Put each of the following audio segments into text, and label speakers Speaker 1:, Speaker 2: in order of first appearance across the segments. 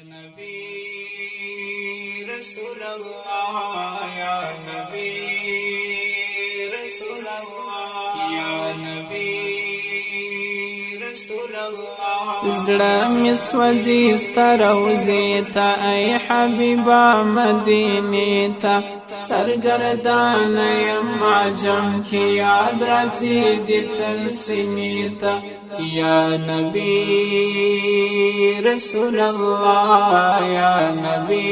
Speaker 1: نبی رسول الله یا نبی رسول الله یا نبی رسول الله زړه مې سوځي ستا روضې ته ای حبیبا مدینې ته سرګردانه یم عجم کې یاد راځي دې تل سینې ته یا نبی رسول الله یا نبی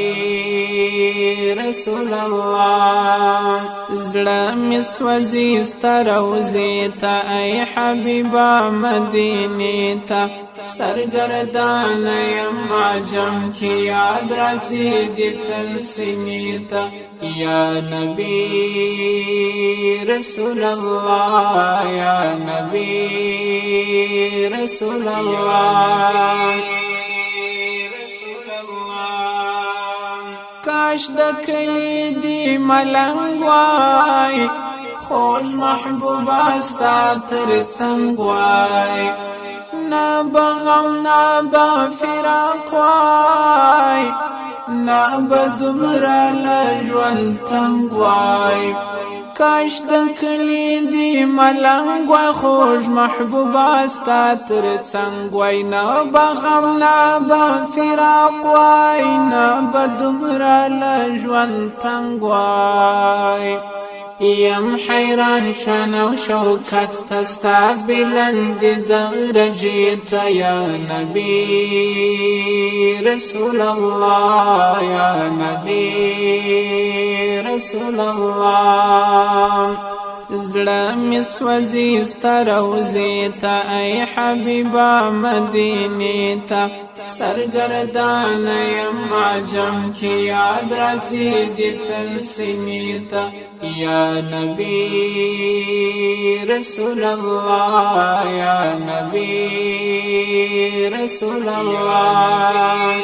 Speaker 1: رسول الله زړه مې سوځي ستا روضې ته ای حبیبا مدینې ته سرګردانه یم عجم کې یاد راځي دې تل سینې ته یا نبی رسول الله یا نبی رسول الله کاش د کلی دی ملنګ وای خوږ محبوبه ستا تر څنګ وای نه به غم نه به فراق وای نه به دومره له ژوند تنګ وای کاش د کلی دی ملنګ وای خوږ محبوبه ستا تر څنګ وای نه به غم نه به فراق وای نه به دومره له ژوند تنګ وای یم حیران شان او شوکت تستا بلند درجې ته یا نبی رسول الله یا نبی رسول الله زړه مې سوځي ستا روضې ته ای حبیبا مدینې ته سرګردانه یم عجم کې یاد راځي دې تل سینې ته یا نبی رسول الله یا نبی رسول الله